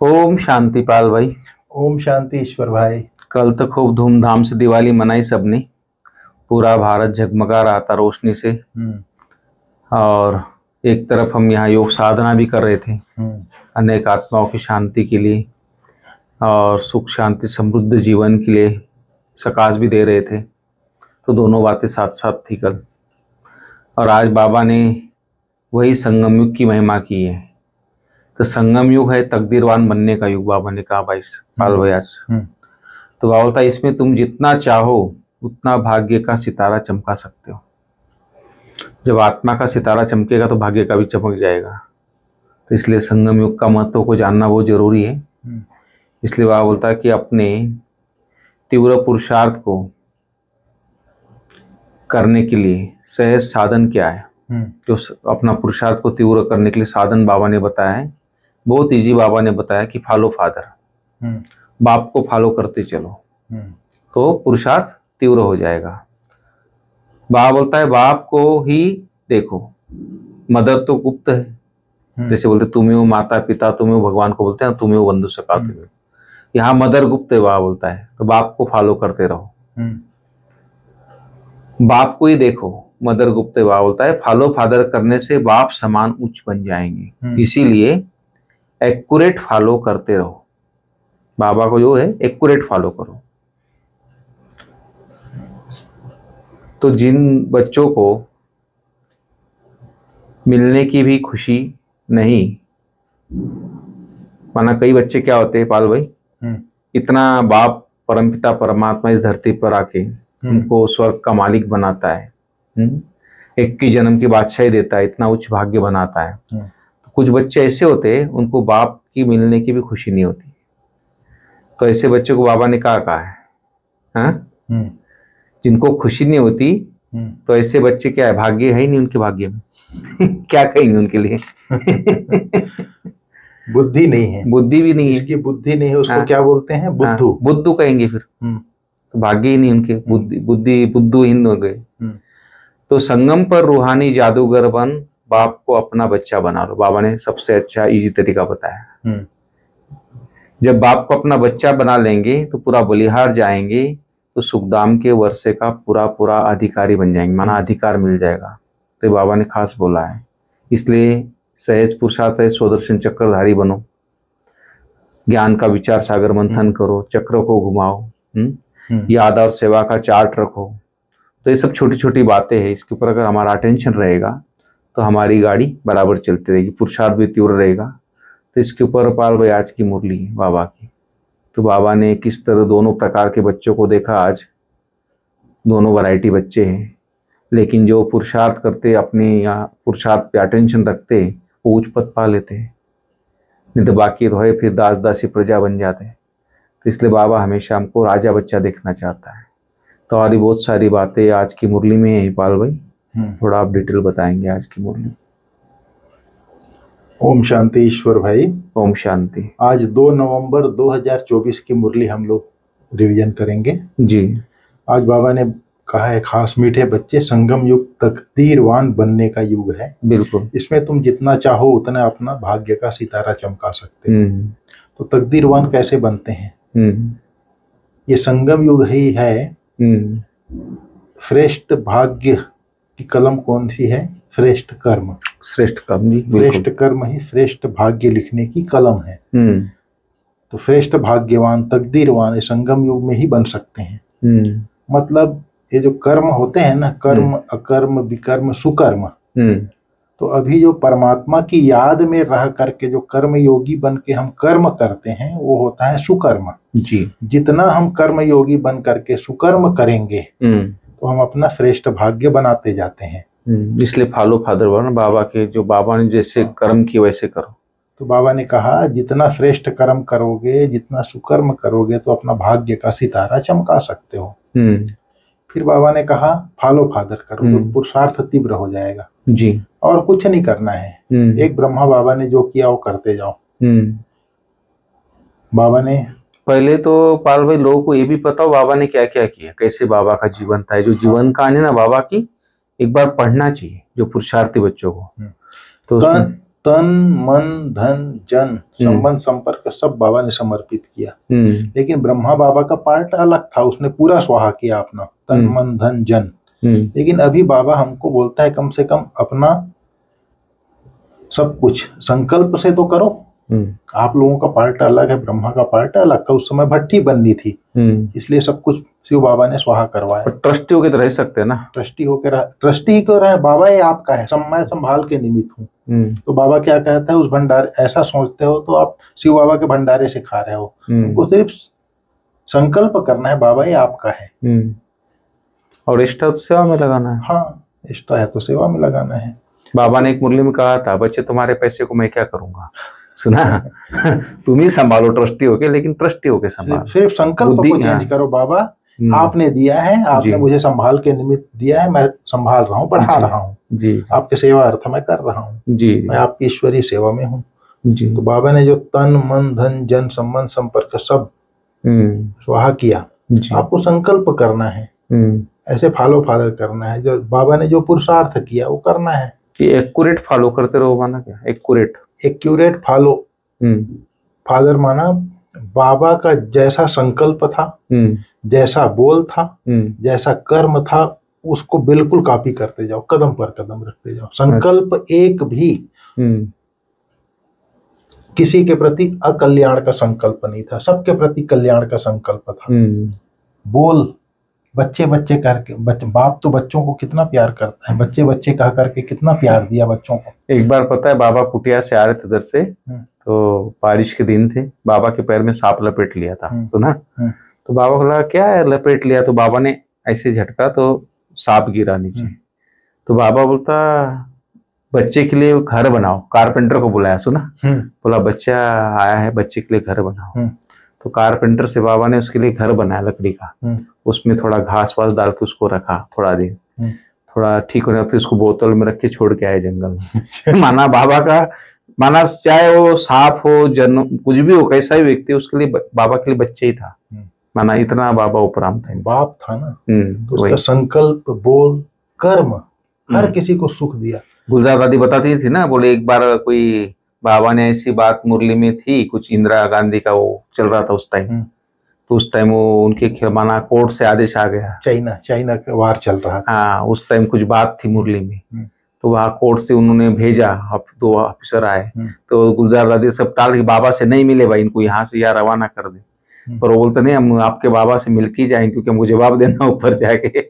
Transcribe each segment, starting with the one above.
ओम शांति पाल भाई। ओम शांति ईश्वर भाई। कल तो खूब धूमधाम से दिवाली मनाई सबने। पूरा भारत जगमगा रहा था रोशनी से। और एक तरफ हम यहाँ योग साधना भी कर रहे थे अनेक आत्माओं की शांति के लिए और सुख शांति समृद्ध जीवन के लिए सकाश भी दे रहे थे। तो दोनों बातें साथ साथ थी कल। और आज बाबा ने वही संगम युग की महिमा की है। तो संगम युग है तकदीरवान बनने का युग, बाबा ने कहा भाई पाल भाई आज। तो बाबा बोलता इसमें तुम जितना चाहो उतना भाग्य का सितारा चमका सकते हो। जब आत्मा का सितारा चमकेगा तो भाग्य का भी चमक जाएगा। तो इसलिए संगम युग का महत्व को जानना बहुत जरूरी है। इसलिए बाबा बोलता है कि अपने तीव्र पुरुषार्थ को करने के लिए सहज साधन क्या है। जो अपना पुरुषार्थ को तीव्र करने के लिए साधन बाबा ने बताया है, बहुत इजी। बाबा ने बताया कि फॉलो फादर, बाप को फॉलो करते चलो तो पुरुषार्थ तीव्र हो जाएगा। बाबा बोलता है बाप को ही देखो। मदर तो गुप्त है, जैसे बोलते तुम हो माता पिता, तुम हो भगवान को बोलते हैं, तुम हो बंधु सखा, तुम हो। यहाँ मदर गुप्त है। बाबा बोलता है तो बाप को फॉलो करते रहो, बाप को ही देखो। मदर गुप्त है। बाबा बोलता है फॉलो फादर करने से बाप समान उच्च बन जाएंगे। इसीलिए एक्यूरेट फॉलो करते रहो। बाबा को जो है एक्यूरेट फॉलो करो। तो जिन बच्चों को मिलने की भी खुशी नहीं, माना कई बच्चे क्या होते हैं पाल भाई, इतना बाप परमपिता परमात्मा इस धरती पर आके उनको स्वर्ग का मालिक बनाता है, 21 जन्म की बादशाही देता है, इतना उच्च भाग्य बनाता है। तो कुछ बच्चे ऐसे होते हैं उनको बाप की मिलने की भी खुशी नहीं होती। तो ऐसे बच्चों को बाबा ने कहा है, हाँ? जिनको खुशी नहीं होती तो ऐसे बच्चे क्या है, भाग्य है ही नहीं उनके भाग्य में। क्या कहेंगे उनके लिए? बुद्धि नहीं है, बुद्धि भी नहीं है। इसकी बुद्धि नहीं है उसको क्या बोलते हैं? बुद्धू। बुद्धू कहेंगे फिर। तो भाग्य ही नहीं उनके, बुद्धि बुद्धूहीन हो गए। तो संगम पर रूहानी जादूगर बन बाप को अपना बच्चा बना लो। बाबा ने सबसे अच्छा इजी तरीका बताया। जब बाप को अपना बच्चा बना लेंगे तो पूरा बलिहार जाएंगे तो सुखदाम के वर्षे का पूरा पूरा अधिकारी बन जाएंगे, माना अधिकार मिल जाएगा। तो बाबा ने खास बोला है। इसलिए सहज पुरुषार्थ है, स्वदर्शन चक्रधारी बनो, ज्ञान का विचार सागर मंथन करो, चक्र को घुमाओ, याद और सेवा का चार्ट रखो। तो ये सब छोटी छोटी बातें हैं। इसके ऊपर अगर हमारा अटेंशन रहेगा तो हमारी गाड़ी बराबर चलती रहेगी, पुरुषार्थ भी तीव्र रहेगा। तो इसके ऊपर पाल भाई आज की मुरली है बाबा की। तो बाबा ने किस तरह दोनों प्रकार के बच्चों को देखा। आज दोनों वैरायटी बच्चे हैं, लेकिन जो पुरुषार्थ करते, अपने यहाँ पुरुषार्थ पे अटेंशन रखते, वो उच्च पद पा लेते हैं। नहीं तो बाकी तो है फिर दास दासी प्रजा बन जाते हैं। तो इसलिए बाबा हमेशा हमको राजा बच्चा देखना चाहता है। तो और बहुत सारी बातें आज की मुरली में है पाल भाई, थोड़ा आप डिटेल बताएंगे आज की मुरली। ओम शांति ईश्वर भाई। ओम शांति। आज 2 नवंबर 2024 की मुरली हम लोग रिवीजन करेंगे जी। आज बाबा ने कहा है, खास मीठे बच्चे, संगम युग तकदीरवान बनने का युग है। बिल्कुल। इसमें तुम जितना चाहो उतना अपना भाग्य का सितारा चमका सकते हो। तो तकदीरवान कैसे बनते हैं? ये संगम युग ही है। श्रेष्ठ भाग्य की कलम कौन सी है? श्रेष्ठ कर्म। श्रेष्ठ कर्म जी। श्रेष्ठ कर्म ही श्रेष्ठ भाग्य लिखने की कलम है। तो श्रेष्ठ भाग्यवान तकदीरवान संगम युग में ही बन सकते हैं। मतलब ये जो कर्म होते हैं ना, कर्म अकर्म विकर्म सुकर्म, तो अभी जो परमात्मा की याद में रह करके जो कर्म योगी बन के हम कर्म करते हैं वो होता है सुकर्म जी। जितना हम कर्म योगी बन करके सुकर्म करेंगे तो हम अपना श्रेष्ठ भाग्य बनाते जाते हैं। इसलिए फॉलो फादर बनो बाबा के, जो बाबा ने जैसे कर्म किए वैसे करो। तो बाबा ने कहा जितना श्रेष्ठ कर्म करोगे, जितना सुकर्म करोगे तो अपना भाग्य का सितारा चमका सकते हो। फिर बाबा ने कहा फॉलो फादर करो तो पुरुषार्थ तीव्र हो जाएगा जी। और कुछ नहीं करना है। एक ब्रह्मा बाबा ने जो किया वो करते जाओ। बाबा ने पहले तो पाल भाई लोगों को ये भी पता हो बाबा ने क्या क्या किया, कैसे बाबा का जीवन था। जो जीवन कहानी ना बाबा की एक बार पढ़ना चाहिए जो पुरुषार्थी बच्चों को। तो तन मन धन जन संबंध संपर्क सब बाबा ने समर्पित किया। लेकिन ब्रह्मा बाबा का पार्ट अलग था, उसने पूरा स्वाहा किया अपना तन मन धन जन। लेकिन अभी बाबा हमको बोलता है कम से कम अपना सब कुछ संकल्प से तो करो। आप लोगों का पार्ट अलग है, ब्रह्मा का पार्ट अलग था। उस समय भट्टी बननी थी, इसलिए सब कुछ शिव बाबा ने स्वाहा करवाया। ट्रस्टी होकर तो रह सकते हैं ना, ट्रस्टी होकर ट्रस्टी ही क्यों रहे, बाबा ये आपका है, मैं संभाल के निमित्त हूँ। तो बाबा क्या कहता है, उस भंडारे ऐसा सोचते हो तो आप शिव बाबा के भंडारे से खा रहे हो। उनको सिर्फ संकल्प करना है, बाबा ये आपका है। और इष्टा तो सेवा में लगाना है। हाँ, इष्टा है तो सेवा में लगाना है। बाबा ने एक मुरली में कहा था, बच्चे तुम्हारे पैसे को मैं क्या करूंगा, सुना तुम ही संभालो ट्रस्टी होके, लेकिन ट्रस्टी होके संभालो। सिर्फ संकल्प को चेंज करो, बाबा आपने दिया है, आपने मुझे संभाल के निमित्त दिया है, मैं संभाल रहा हूँ, बढ़ा रहा हूँ जी, आपके सेवा अर्थ मैं कर रहा हूँ जी, मैं आपकी ईश्वरीय सेवा में हूँ जी। तो बाबा ने जो तन मन धन जन संबंध संपर्क सब स्वाहा किया, आपको संकल्प करना है, ऐसे फॉलो फादर करना है। जो बाबा ने जो पुरुषार्थ किया वो करना है। एक्यूरेट फॉलो करते रहो, माना क्या एक्यूरेट फॉलो फादर माना बाबा का जैसा संकल्प था, जैसा बोल था, जैसा कर्म था, उसको बिल्कुल कॉपी करते जाओ, कदम पर कदम रखते जाओ। संकल्प एक भी किसी के प्रति अकल्याण का संकल्प नहीं था, सबके प्रति कल्याण का संकल्प था। बोल बच्चे बच्चे करके, बाप तो बच्चों को कितना प्यार करता है, बच्चे बच्चे कह करके कितना प्यार दिया बच्चों को। एक बार पता है, बाबा कुटिया से आ रहे थे उधर से, तो बारिश के दिन थे, बाबा के पैर में सांप लपेट लिया था, सुना। तो बाबा को लगा क्या है लपेट लिया, तो बाबा ने ऐसे झटका तो सांप गिरा नीचे। तो बाबा बोलता बच्चे के लिए घर बनाओ, कारपेंटर को बुलाया, सुना। बोला बच्चा आया है, बच्चे के लिए घर बनाओ। तो कारपेंटर से बाबा ने उसके लिए घर बनाया लकड़ी का, उसमें थोड़ा घास वास डाल के उसको रखा, थोड़ा दिन थोड़ा ठीक होने, फिर उसको बोतल में रख के छोड़ के आए जंगल में। माना बाबा का, माना चाहे वो सांप हो, जन कुछ भी हो, कैसा भी व्यक्ति, उसके लिए बाबा के लिए बच्चे ही था। माना इतना बाबा उपराम था, बाप था ना। तो उसका संकल्प बोल कर्म हर किसी को सुख दिया। गुलजार दादी बताती थी ना, बोले एक बार कोई बाबा ने ऐसी बात मुरली में थी, कुछ इंदिरा गांधी का वो चल रहा था उस टाइम, तो उस टाइम वो उनके माना कोर्ट से आदेश आ गया, चाइना का वार चल रहा था। हाँ, उस टाइम कुछ बात थी मुरली में, तो वहाँ कोर्ट से उन्होंने भेजा, 2 ऑफिसर आए, तो गुलजार दादी सब टाल के बाबा से नहीं मिले भाई, इनको यहाँ से यहाँ रवाना कर दे। पर वो बोलते नहीं, हम आपके बाबा से मिल के जाएंगे, क्योंकि हमको जवाब देना ऊपर जाके।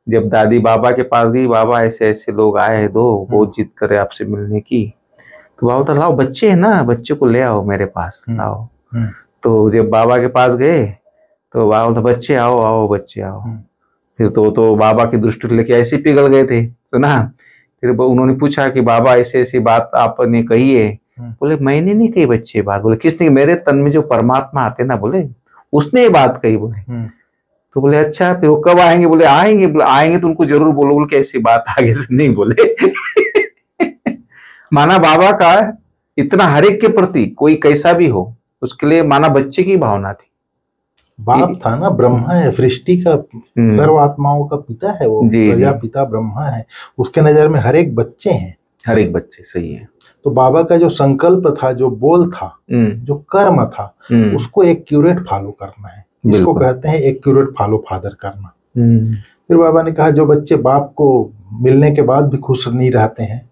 जब दादी बाबा के पास गई, बाबा ऐसे ऐसे लोग आए हैं, 2 बहुत जिद करे आपसे मिलने की। तो बाबा तो लाओ, बच्चे है ना, बच्चे को ले आओ मेरे पास, लाओ। तो जब बाबा के पास गए तो बाबा तो बच्चे आओ आओ बच्चे आओ। फिर तो बाबा की दृष्टि लेके ऐसे पिघल गए थे, सुना। फिर उन्होंने पूछा कि बाबा ऐसे ऐसी बात आपने कही है। बोले मैंने नहीं कही बच्चे बात। बोले किसने? मेरे तन में जो परमात्मा आते ना, बोले उसने ये बात कही। बोले तो बोले अच्छा, फिर वो कब आएंगे? बोले आएंगे। बोले आएंगे तो उनको जरूर बोलो। बोले कैसी बात आगे से नहीं बोले। माना बाबा का इतना हर एक के प्रति, कोई कैसा भी हो, उसके लिए माना बच्चे की भावना थी। बाप था ना, ब्रह्मा है, सृष्टि का सर्व आत्माओं का पिता है वो, प्रजापिता ब्रह्मा है। उसके नजर में हर एक बच्चे हैं, हर एक बच्चे, सही है। तो बाबा का जो संकल्प था, जो बोल था, जो कर्म था, उसको एक्यूरेट फॉलो करना है। इसको कहते हैं एक्यूरेट फॉलो फादर करना। फिर बाबा ने कहा जो बच्चे बाप को मिलने के बाद भी खुश नहीं रहते हैं,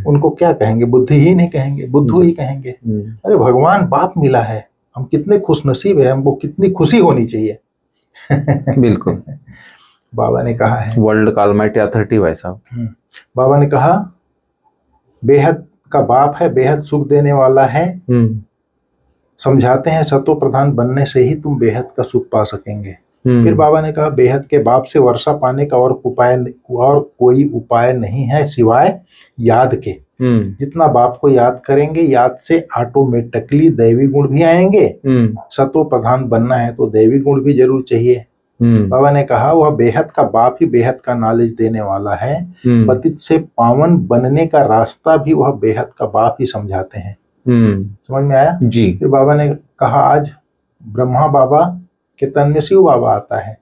उनको क्या कहेंगे? बुद्धिहीन ही कहेंगे, बुद्धू ही कहेंगे। अरे भगवान बाप मिला है, हम कितने खुश नसीब है, हमको कितनी खुशी होनी चाहिए। बिल्कुल। बाबा ने कहा है, वर्ल्ड का ऑलमाइटी अथॉरिटी भाई साहब, बाबा ने कहा बेहद का बाप है, बेहद सुख देने वाला है। समझाते हैं सतो प्रधान बनने से ही तुम बेहद का सुख पा सकेंगे। फिर बाबा ने कहा बेहद के बाप से वर्षा पाने का और कोई उपाय नहीं है सिवाय याद के। जितना बाप को याद करेंगे, याद से ऑटोमेटिकली दैवी गुण भी आएंगे। सतो प्रधान बनना है तो दैवी गुण भी जरूर चाहिए। बाबा ने कहा वह बेहद का बाप ही बेहद का नॉलेज देने वाला है। पतित से पावन बनने का रास्ता भी वह बेहद का बाप ही समझाते हैं। समझ में आया जी। फिर बाबा ने कहा आज ब्रह्मा बाबा के तन में शिव बाबा आता है।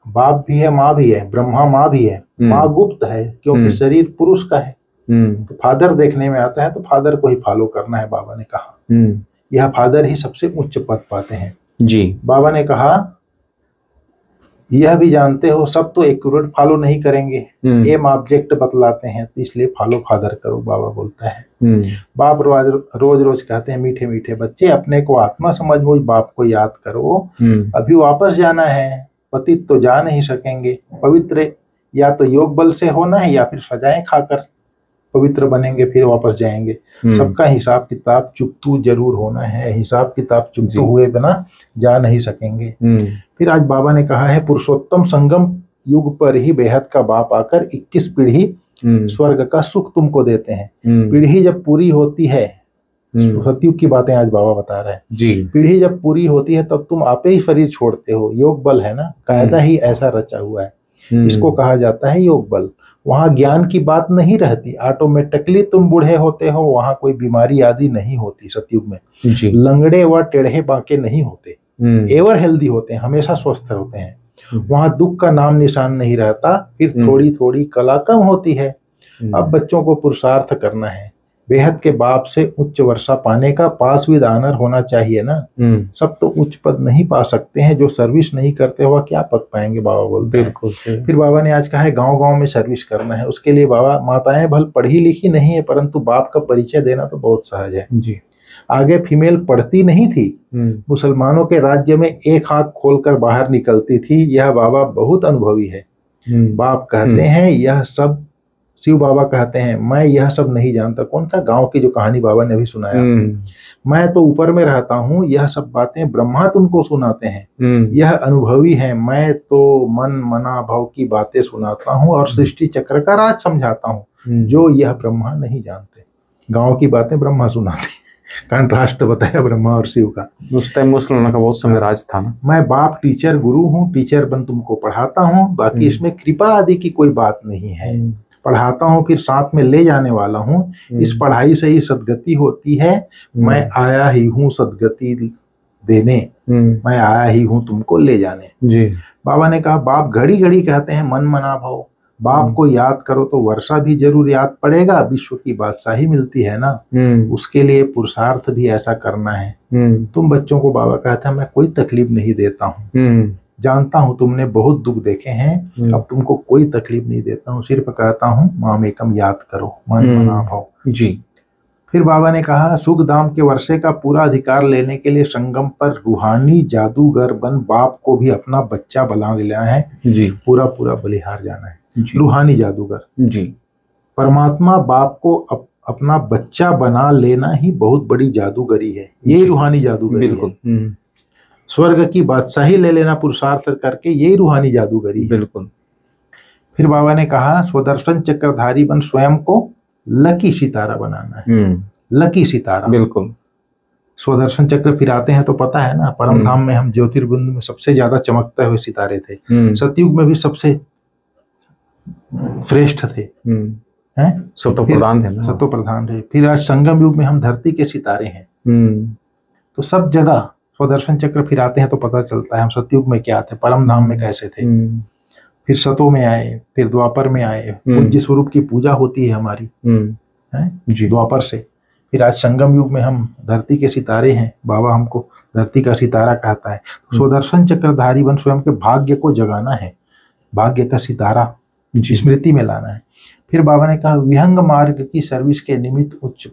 बाप भी है, माँ भी है, ब्रह्मा माँ भी है। माँ गुप्त है क्योंकि शरीर पुरुष का है, तो फादर देखने में आता है तो फादर को ही फॉलो करना है, बाबा ने कहा। यह फादर ही सबसे उच्च पद पाते हैं जी। बाबा ने कहा यह भी जानते हो सब तो एक्यूरेट फॉलो नहीं करेंगे, एम ऑब्जेक्ट बतलाते हैं, तो इसलिए फॉलो फादर करो, बाबा बोलता है। बाप रोज रोज कहते हैं मीठे मीठे बच्चे अपने को आत्मा समझ मुझ बाप को याद करो, अभी वापस जाना है, पतित तो जा नहीं सकेंगे, पवित्र या तो योग बल से होना है या फिर सजाएं खाकर पवित्र बनेंगे फिर वापस जाएंगे। सबका हिसाब किताब चुकतू जरूर होना है, हिसाब किताब चुकतू हुए बिना जा नहीं सकेंगे। फिर आज बाबा ने कहा है पुरुषोत्तम संगम युग पर ही बेहद का बाप आकर 21 पीढ़ी स्वर्ग का सुख तुमको देते हैं। पीढ़ी जब पूरी होती है, सतयुग की बातें आज बाबा बता रहे हैं जी। पीढ़ी जब पूरी होती है तब तुम आपे ही शरीर छोड़ते हो, योग बल है ना, कायदा ही ऐसा रचा हुआ है, इसको कहा जाता है योग बल। वहां ज्ञान की बात नहीं रहती, ऑटोमेटिकली तुम बूढ़े होते हो, वहां कोई बीमारी आदि नहीं होती सतयुग में जी। लंगड़े व टेढ़े बांके नहीं होते, एवर हेल्दी होते हैं, हमेशा स्वस्थ होते हैं। वहां दुख का नाम निशान नहीं रहता, फिर थोड़ी थोड़ी कला कम होती है। अब बच्चों को पुरुषार्थ करना है, बेहद के बाप से उच्च वर्षा पाने का पास विद ऑनर होना चाहिए ना। सब तो उच्च पद नहीं पा सकते हैं, जो सर्विस नहीं करते हुआ क्या पद पाएंगे, बाबा बोलते हैं। फिर बाबा ने आज कहा है गांव गांव में सर्विस करना है, उसके लिए बाबा माताएं भल पढ़ी लिखी नहीं है परंतु बाप का परिचय देना तो बहुत सहज है जी। आगे फीमेल पढ़ती नहीं थी, मुसलमानों के राज्य में एक आंख खोलकर बाहर निकलती थी, यह बाबा बहुत अनुभवी है। बाप कहते हैं यह सब, शिव बाबा कहते हैं मैं यह सब नहीं जानता। कौन सा गांव की जो कहानी बाबा ने अभी सुनाया, मैं तो ऊपर में रहता हूँ, यह सब बातें ब्रह्मा तुमको सुनाते हैं, यह अनुभवी है, मैं तो मन मना भाव की बातें सुनाता हूँ और सृष्टि चक्र का राज समझाता हूँ, जो यह ब्रह्मा नहीं जानते। गांव की बातें ब्रह्मा सुनाते, कंट्रास्ट बताया ब्रह्मा और शिव का। उस टाइम मुसलमानों का बहुत समय राज था ना। मैं बाप टीचर गुरु हूँ, टीचर बन तुमको पढ़ाता हूँ, बाकी इसमें कृपा आदि की कोई बात नहीं है। पढ़ाता हूँ फिर साथ में ले जाने वाला हूँ, इस पढ़ाई से ही सदगति होती है। मैं आया ही हूँ सदगति देने, मैं आया ही हूँ तुमको ले जाने जी। बाबा ने कहा बाप घड़ी घड़ी कहते हैं मन मना भाव, बाप को याद करो तो वर्षा भी जरूर याद पड़ेगा, विश्व की बादशाही मिलती है ना, उसके लिए पुरुषार्थ भी ऐसा करना है। तुम बच्चों को बाबा कहता है मैं कोई तकलीफ नहीं देता हूँ, जानता हूं तुमने बहुत दुख देखे हैं, अब तुमको कोई तकलीफ नहीं देता हूं, सिर्फ कहता हूं माम एकम याद करो, मन मना भाव जी। फिर बाबा ने कहा सुख धाम के वर्षे का पूरा अधिकार लेने के लिए संगम पर रूहानी जादूगर बन बाप को भी अपना बच्चा बना लेना है जी। पूरा पूरा बलिहार जाना है रूहानी जादूगर जी। परमात्मा बाप को अपना बच्चा बना लेना ही बहुत बड़ी जादूगरी है, यही रूहानी जादूगरी है। स्वर्ग की बादशाही ले लेना पुरुषार्थ करके, यही रूहानी जादूगरी है। बिल्कुल। फिर बाबा ने कहा स्वदर्शन चक्रधारी बन स्वयं को लकी सितारा बनाना है, लकी सितारा। बिल्कुल। स्वदर्शन चक्र फिर आते हैं तो पता है ना, परम धाम में हम ज्योतिर्बिंदु में सबसे ज्यादा चमकते हुए सितारे थे, सतयुग में भी सबसे श्रेष्ठ थे, हैं सतो प्रधान थे, सतो प्रधान थे। फिर आज संगम युग में हम धरती के सितारे हैं, तो सब जगह स्वदर्शन चक्र फिर आते हैं तो पता चलता है हम सतयुग में क्या थे, परम धाम में कैसे थे। फिर सतो में आए, फिर द्वापर में आए, पूज्य स्वरूप की पूजा होती है हमारी है द्वापर से। फिर आज संगम युग में हम धरती के सितारे हैं, बाबा हमको धरती का सितारा कहता है। स्वदर्शन चक्रधारी बन स्वयं के भाग्य को जगाना है, भाग्य का सितारा स्मृति में लाना है। फिर बाबा ने कहा विहंग मार्ग की सर्विस के निमित्त उच्च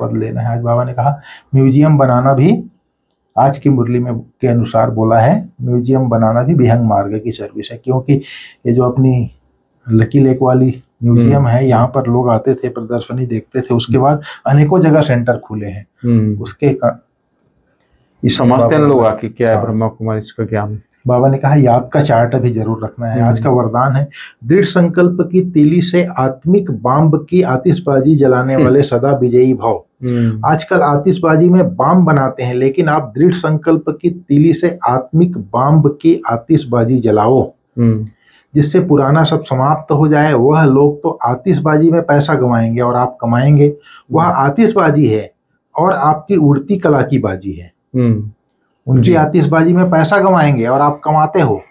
पद लेना है। आज बाबा ने कहा म्यूजियम बनाना भी, आज की मुरली में के अनुसार बोला है म्यूजियम बनाना भी विहंग मार्ग की सर्विस है, क्योंकि ये जो अपनी लकी लेक वाली म्यूजियम है, यहाँ पर लोग आते थे, प्रदर्शनी देखते थे, उसके बाद अनेकों जगह सेंटर खुले हैं उसके समझते हैं लोग आके क्या है ब्रह्मा कुमारी, इसका ज्ञान। बाबा ने कहा याद का चार्ट भी जरूर रखना है। आज का वरदान है दृढ़ संकल्प की तीली से आत्मिक बाम्ब की आतिशबाजी जलाने वाले सदा विजयी भाव। आजकल आतिशबाजी में बाम बनाते हैं, लेकिन आप दृढ़ संकल्प की तीली से आत्मिक बाम्ब की आतिशबाजी जलाओ, जिससे पुराना सब समाप्त हो जाए। वह लोग तो आतिशबाजी में पैसा गंवाएंगे और आप कमाएंगे, वह आतिशबाजी है और आपकी उड़ती कला की बाजी है। उनकी आतिशबाजी में पैसा गंवाएंगे और आप कमाते हो,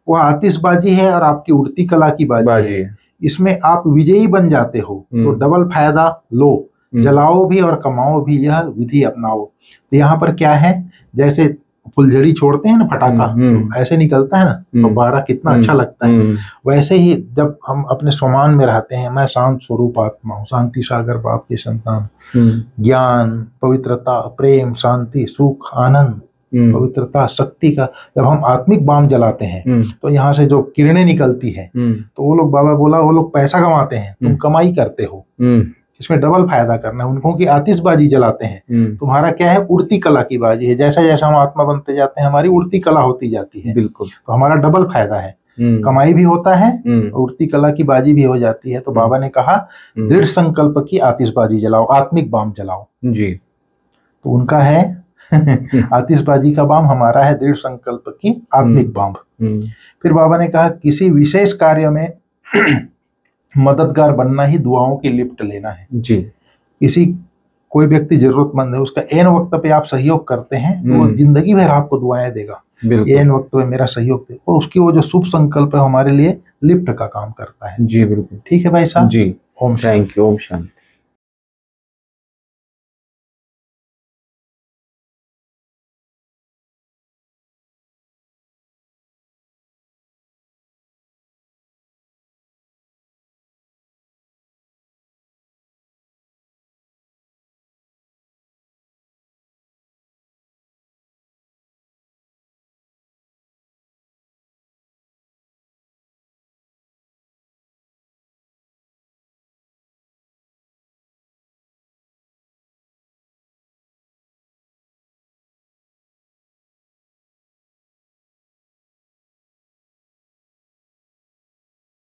वह आतिशबाजी है और आपकी उड़ती कला की बाजी है। इसमें आप विजयी बन जाते हो तो डबल फायदा लो, जलाओ भी और कमाओ भी, यह विधि अपनाओ। तो यहाँ पर क्या है, जैसे फुलझड़ी छोड़ते हैं ना पटाखा, तो ऐसे निकलता है ना, तो बारह कितना अच्छा लगता है। वैसे ही जब हम अपने स्वमान में रहते हैं, मैं शांत स्वरूप आत्मा हूँ, शांति सागर बाप की संतान, ज्ञान, पवित्रता, प्रेम, शांति, सुख, आनंद, पवित्रता, शक्ति का जब हम आत्मिक बाम जलाते हैं तो यहाँ से जो किरणें निकलती है, तो वो लोग, बाबा बोला, वो लोग पैसा कमाते हैं, तुम कमाई करते हो, इसमें डबल फायदा करना है। उनको की आतिशबाजी जलाते हैं, तुम्हारा क्या है, उड़ती कला की बाजी है। जैसा जैसा हम आत्मा बनते जाते हैं, हमारी उड़ती कला होती जाती है, बिल्कुल, तो हमारा डबल फायदा है, कमाई भी होता है, उड़ती कला की बाजी भी हो जाती है। तो बाबा ने कहा दृढ़ संकल्प की आतिशबाजी जलाओ, आत्मिक बाम जलाओ जी। तो उनका है आतिशबाजी का बाम, हमारा है दृढ़ संकल्प की आत्मिक बाम। फिर बाबा ने कहा किसी विशेष कार्य में मददगार बनना ही दुआओं की लिफ्ट लेना है जी। किसी कोई व्यक्ति जरूरतमंद है, उसका एन वक्त पे आप सहयोग करते हैं, तो वो जिंदगी भर आपको दुआएं देगा, एन वक्त पे मेरा सहयोग दे, और उसकी वो जो शुभ संकल्प है हमारे लिए लिफ्ट का काम करता है जी। बिल्कुल ठीक है भाई साहब जी। ओम शांति। ओम शांति।